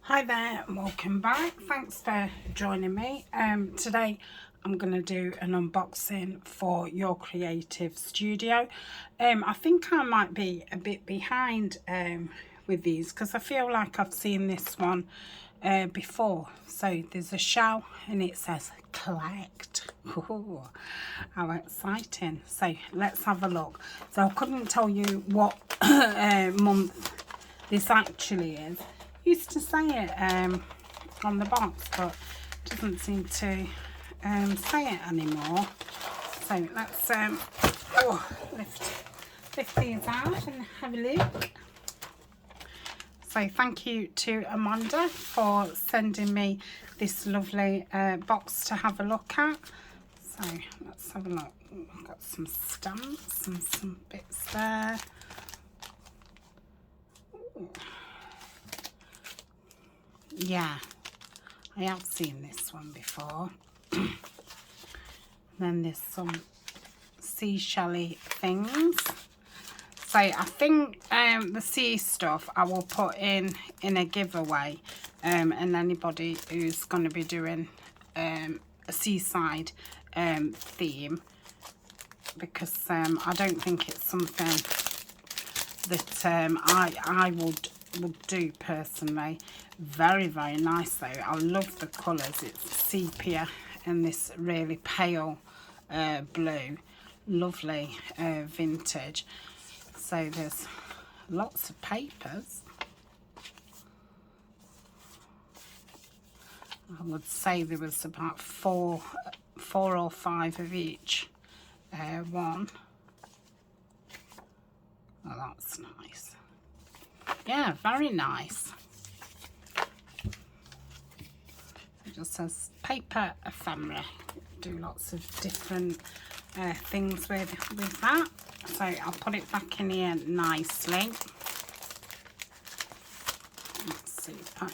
Hi there and welcome back. Thanks for joining me. Today I'm going to do an unboxing for Your Creative Studio. I think I might be a bit behind with these because I feel like I've seen this one before. So there's a shell and it says collect. Ooh, how exciting. So let's have a look. So I couldn't tell you what month this actually is. Used to say it on the box, but doesn't seem to say it anymore. So let's lift these out and have a look. So thank you to Amanda for sending me this lovely box to have a look at. So let's have a look. I've got some stamps and some bits there. Ooh. Yeah, I have seen this one before. Then there's some seashell-y things. So I think the sea stuff I will put in a giveaway, and anybody who's going to be doing a seaside theme, because I don't think it's something that I would do personally. Very nice though. I love the colours. It's sepia and this really pale blue. Lovely vintage. So there's lots of papers. I would say there was about four or five of each one. Oh, that's nice. Yeah, very nice. It just says paper ephemera. Do lots of different things with that. So I'll put it back in here nicely. That's super.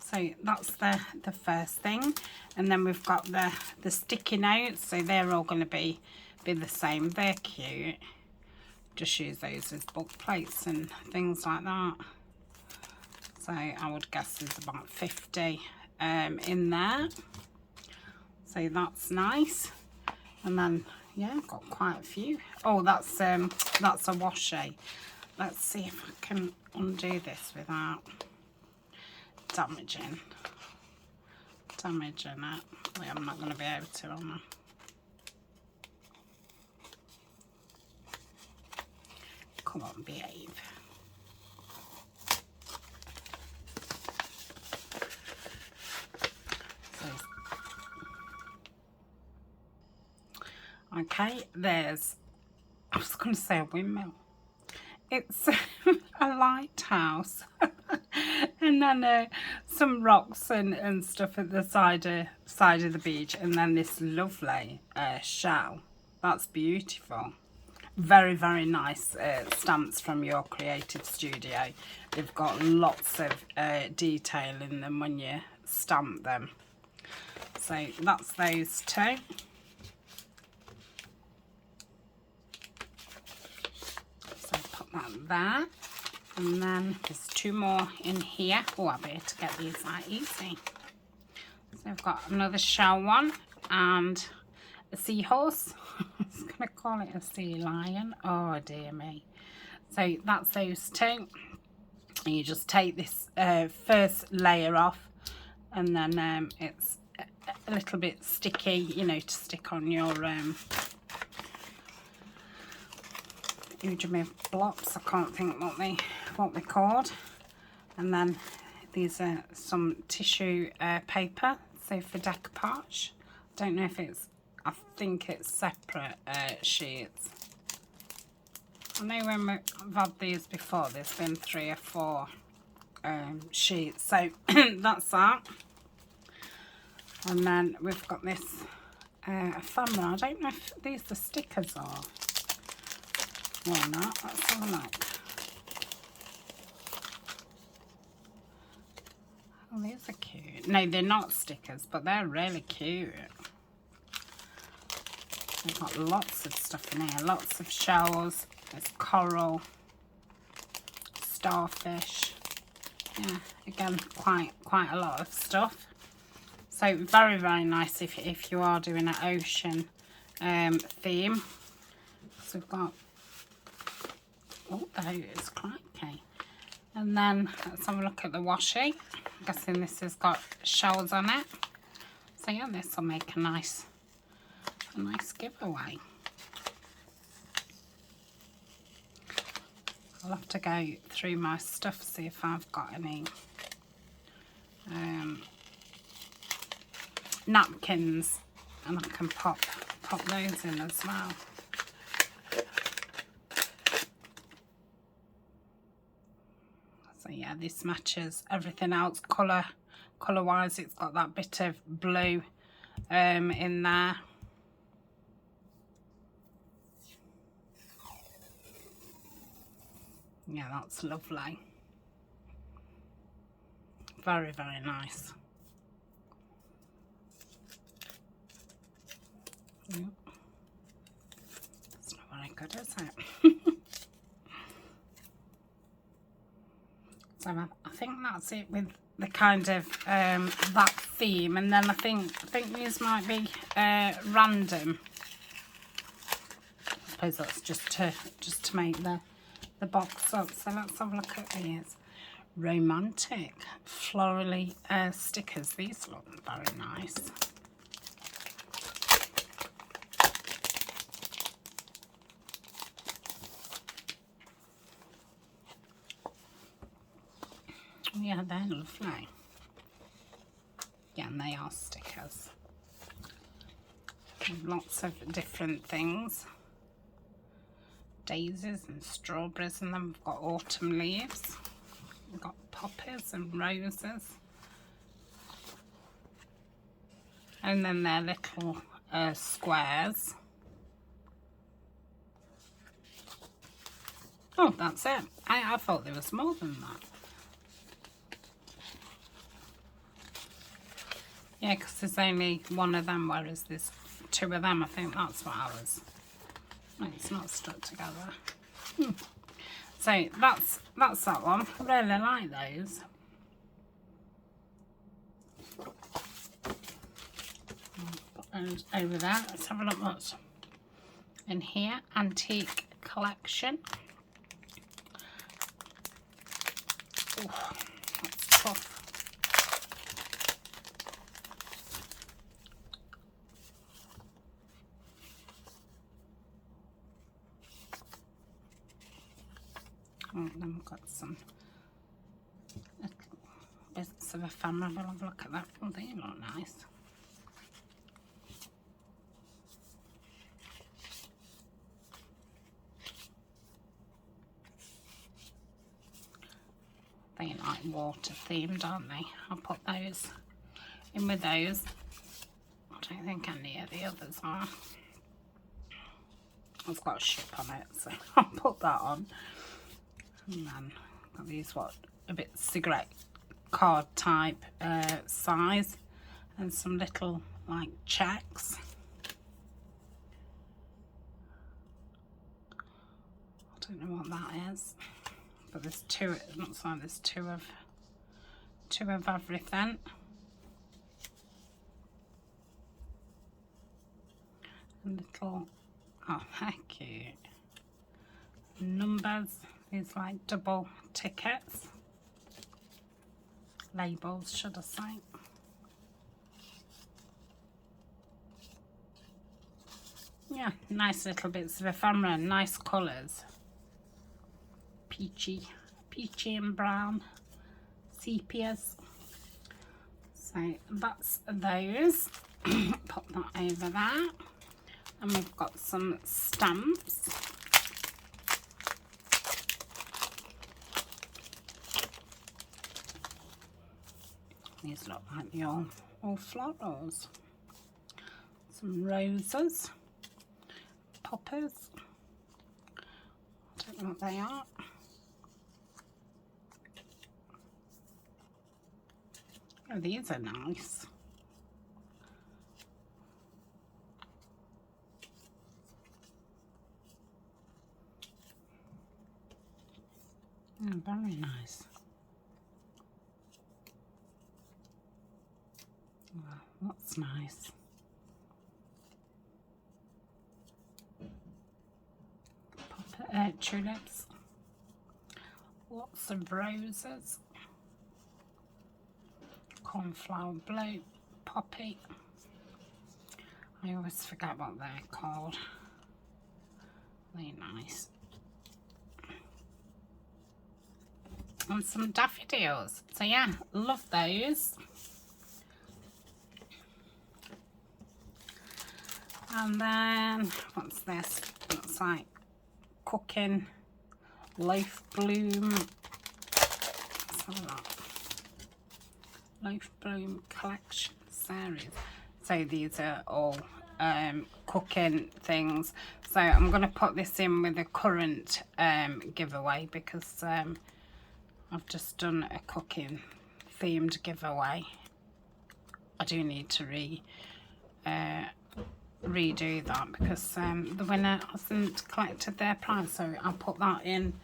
So that's the first thing, and then we've got the sticky notes. So they're all going to be the same. They're cute. Just use those as book plates and things like that. So I would guess there's about 50 in there. So that's nice. And then yeah, I've got quite a few. Oh, that's a washi. Let's see if I can undo this without damaging it. Well, I'm not going to be able to, am I? Come on, behave. Okay, there's, I was going to say a windmill. It's a lighthouse. And then some rocks and stuff at the side of the beach. And then this lovely shell. That's beautiful. Very nice stamps from Your Creative Studio. They've got lots of detail in them when you stamp them. So that's those two. So put that there. And then there's two more in here. Oh, I better get these out easy. So I've got another shell one and a seahorse. I was going to call it a sea lion. Oh dear me. So that's those two. And you just take this first layer off, and then it's a little bit sticky, you know, to stick on your blocks. I can't think what they're called. And then these are some tissue paper, so for decoupage. Don't know if it's, I think it's separate sheets. I know when I've had these before, there's been 3 or 4 sheets. So that's that. And then we've got this ephemera. I don't know if these the stickers are or not. Let's have a look. Oh, these are cute. No, they're not stickers, but they're really cute. We've got lots of stuff in here. Lots of shells. There's coral, starfish. yeah, again, quite a lot of stuff. So very, very nice if you are doing an ocean theme. So we've got, oh, there it is, crikey. And then let's have a look at the washi. I'm guessing this has got shells on it. So yeah, this will make a nice giveaway. I'll have to go through my stuff, see if I've got any napkins, and I can pop those in as well. So yeah, this matches everything else colour wise. It's got that bit of blue in there. Yeah, that's lovely. Very, very nice. Yep. It's not very good, is it? So I think that's it with the kind of that theme, and then I think these might be random. I suppose that's just to make the box up. So let's have a look at these. Romantic florally stickers. These look very nice. Yeah, they're lovely. Yeah, and they are stickers. Lots of different things. Daisies and strawberries, and then we've got autumn leaves. We've got poppies and roses. And then they're little squares. Oh, that's it. I thought there was more than that. Yeah, because there's only one of them, whereas there's two of them. I think that's what I was. No, it's not stuck together. So that's that one. I really like those. And over there, let's have a look what's in here. Antique collection. Ooh, that's tough. And then we've got some little bits of ephemera. We'll have a look at that. Oh, they look nice. They like water themed, aren't they? I'll put those in with those. I don't think any of the others are. It's got a ship on it, so I'll put that on. And then got these, a bit cigarette card type size, and some little like checks. I don't know what that is, but there's two. It looks like there's two of everything. And little, oh, how cute. Numbers. These like double tickets. Labels, should I say. Yeah, nice little bits of ephemera, nice colours. Peachy and brown, sepias. So that's those. Pop that over there. And we've got some stamps. These look like the all florals. Some roses, poppers. I don't know what they are. Oh, these are nice. Oh, very nice. That's nice. Tulips. Lots of roses. Cornflower blue. Poppy. I always forget what they're called. They're nice. And some daffodils. So yeah, love those. And then, what's this? Looks like cooking loaf bloom. Let's have a look. Loaf bloom collection series. So these are all cooking things. So I'm going to put this in with a current giveaway because I've just done a cooking themed giveaway. I do need to redo that because the winner hasn't collected their prize, so I'll put that in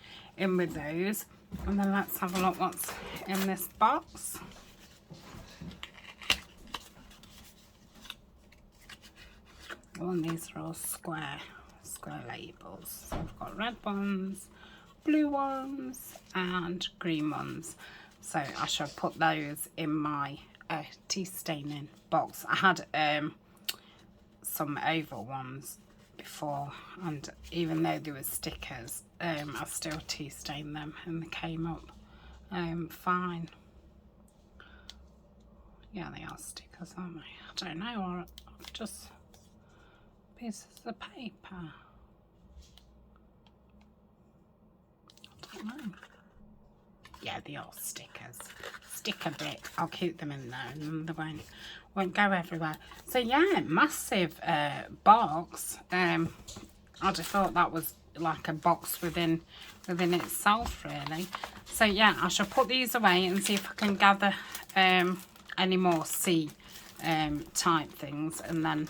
with those. And then let's have a look what's in this box. Oh, and these are all square labels. So I've got red ones, blue ones and green ones. So I shall put those in my tea staining box. I had some oval ones before, and even though they were stickers, I still tea stained them and they came up fine. Yeah, they are stickers, aren't they? I don't know, or just pieces of paper. I don't know. Yeah, they are stickers. Stick a bit. I'll keep them in there and they won't go everywhere. So yeah, massive box. I'd have thought that was like a box within itself, really. So yeah, I shall put these away and see if I can gather any more sea type things, and then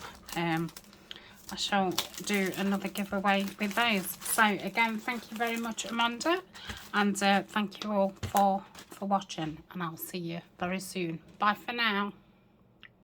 I shall do another giveaway with those. So again, thank you very much, Amanda, and thank you all for watching, and I'll see you very soon. Bye for now.